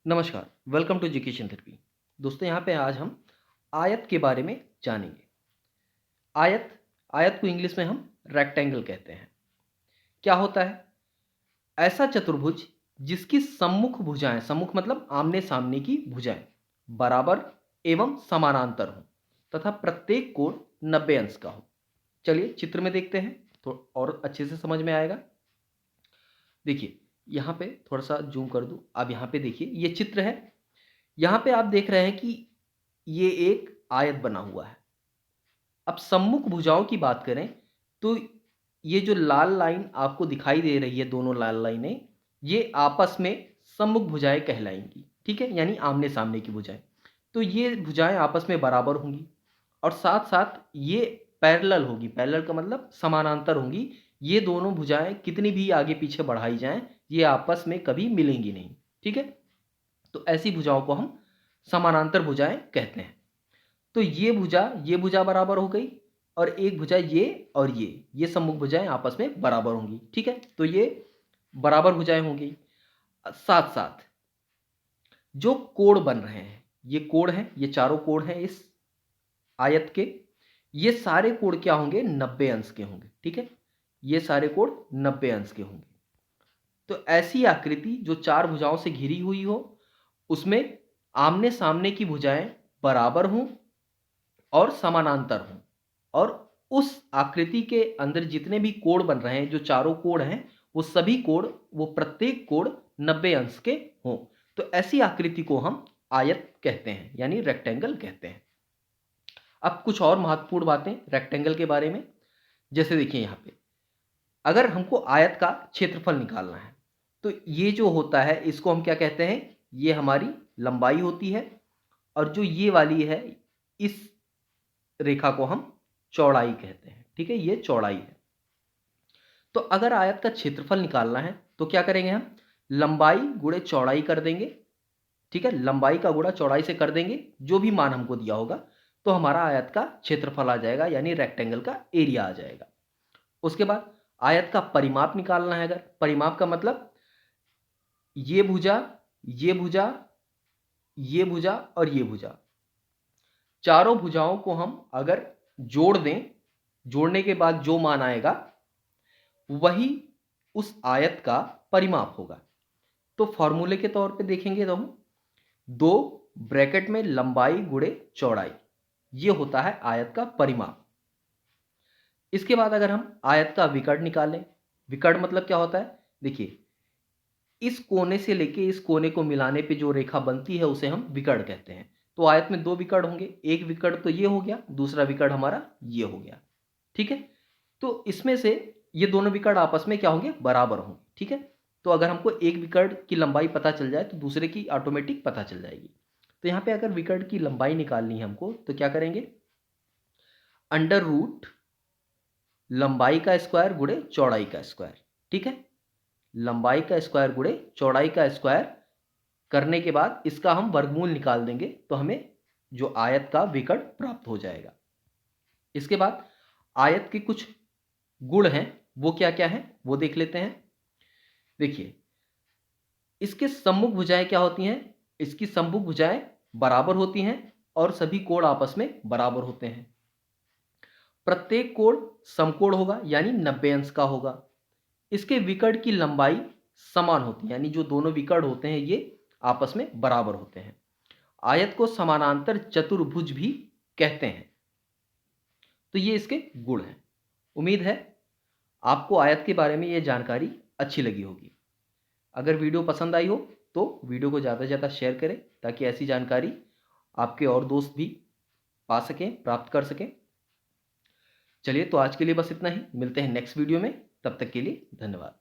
नमस्कार, welcome to education therapy. दोस्तों यहाँ पे आज हम आयत के बारे में जानेंगे। आयत आयत को इंग्लिश में हम रेक्टेंगल कहते हैं। क्या होता है? ऐसा चतुर्भुज जिसकी सम्मुख भुजाएं, सम्मुख मतलब आमने सामने की भुजाएं बराबर एवं समानांतर हो तथा प्रत्येक कोण 90 अंश का हो। चलिए चित्र में देखते हैं तो और अच्छे से समझ में आएगा। देखिए यहाँ पे थोड़ा सा जूम कर दूं। अब यहाँ पे देखिए ये चित्र है। यहाँ पे आप देख रहे हैं कि ये एक आयत बना हुआ है। अब सम्मुख भुजाओं की बात करें तो ये जो लाल लाइन आपको दिखाई दे रही है, दोनों लाल लाइनें, ये आपस में सम्मुख भुजाएं कहलाएंगी। ठीक है, यानी आमने सामने की भुजाएं। तो ये भुजाएं आपस में बराबर होंगी और साथ साथ ये पैरेलल होगी। पैरेलल का मतलब समानांतर होंगी। ये दोनों भुजाएं कितनी भी आगे पीछे बढ़ाई जाएं, ये आपस में कभी मिलेंगी नहीं। ठीक है, तो ऐसी भुजाओं को हम समानांतर भुजाएं कहते हैं। तो ये भुजा बराबर हो गई और एक भुजा ये और ये सम्मुख भुजाएं आपस में बराबर होंगी। ठीक है, तो ये बराबर भुजाएं होंगी। साथ साथ जो कोण बन रहे हैं, ये कोण हैं, ये चारों कोण हैं इस आयत के। ये सारे कोण क्या होंगे? 90 अंश के होंगे। ठीक है, ये सारे कोण 90 अंश के होंगे। तो ऐसी आकृति जो चार भुजाओं से घिरी हुई हो, उसमें आमने सामने की भुजाएं बराबर हों और समानांतर हों, और उस आकृति के अंदर जितने भी कोण बन रहे हैं, जो चारों कोण हैं, वो सभी कोण, वो प्रत्येक कोण 90 अंश के हों। तो ऐसी आकृति को हम आयत कहते हैं, यानी रेक्टेंगल कहते हैं। अब कुछ और महत्वपूर्ण बातें रेक्टेंगल के बारे में। जैसे देखिए यहाँ पे अगर हमको आयत का क्षेत्रफल निकालना है तो ये जो होता है इसको हम क्या कहते हैं? ये हमारी लंबाई होती है और जो ये वाली है इस रेखा को हम चौड़ाई कहते हैं। ठीक है, ये चौड़ाई है। तो अगर आयत का क्षेत्रफल निकालना है तो क्या करेंगे? हम लंबाई गुणे चौड़ाई कर देंगे। ठीक है, लंबाई का गुणा चौड़ाई से कर देंगे, जो भी मान हमको दिया होगा, तो हमारा आयत का क्षेत्रफल आ जाएगा, यानी रेक्टेंगल का एरिया आ जाएगा। उसके बाद आयत का परिमाप निकालना है। अगर परिमाप का मतलब ये भुजा, ये भुजा, ये भुजा और ये भुजा, चारों भुजाओं को हम अगर जोड़ दें, जोड़ने के बाद जो मान आएगा वही उस आयत का परिमाप होगा। तो फॉर्मूले के तौर पे देखेंगे तो हम 2 ब्रैकेट में लंबाई गुणे चौड़ाई, ये होता है आयत का परिमाप। इसके बाद अगर हम आयत का विकर्ण निकालें, विकर्ण मतलब क्या होता है? देखिए इस कोने से लेके इस कोने को मिलाने पे जो रेखा बनती है उसे हम विकर्ण कहते हैं। तो आयत में 2 विकर्ण होंगे, एक विकर्ण तो ये हो गया, दूसरा विकर्ण हमारा ये हो गया। ठीक है, तो इसमें से ये दोनों विकर्ण आपस में क्या होंगे? बराबर होंगे। ठीक है, तो अगर हमको एक विकर्ण की लंबाई पता चल जाए तो दूसरे की ऑटोमेटिक पता चल जाएगी। तो यहाँ पे अगर विकर्ण की लंबाई निकालनी है हमको तो क्या करेंगे? अंडर रूट लंबाई का स्क्वायर गुणे चौड़ाई का स्क्वायर। ठीक है, लंबाई का स्क्वायर गुणे चौड़ाई का स्क्वायर करने के बाद इसका हम वर्गमूल निकाल देंगे तो हमें जो आयत का विकर्ण प्राप्त हो जाएगा। इसके बाद आयत के कुछ गुण हैं, वो क्या क्या हैं वो देख लेते हैं। देखिए इसके सम्मुख भुजाएं क्या होती हैं? इसकी सम्मुख भुजाएं बराबर होती हैं और सभी कोण आपस में बराबर होते हैं। प्रत्येक कोण समकोण होगा, यानी 90 अंश का होगा। इसके विकर्ण की लंबाई समान होती है, यानी जो दोनों विकर्ण होते हैं ये आपस में बराबर होते हैं। आयत को समानांतर चतुर्भुज भी कहते हैं। तो ये इसके गुण हैं। उम्मीद है आपको आयत के बारे में ये जानकारी अच्छी लगी होगी। अगर वीडियो पसंद आई हो तो वीडियो को ज़्यादा से ज़्यादा शेयर करें ताकि ऐसी जानकारी आपके और दोस्त भी पा सकें, प्राप्त कर सकें। चलिए तो आज के लिए बस इतना ही। मिलते हैं नेक्स्ट वीडियो में, तब तक के लिए धन्यवाद।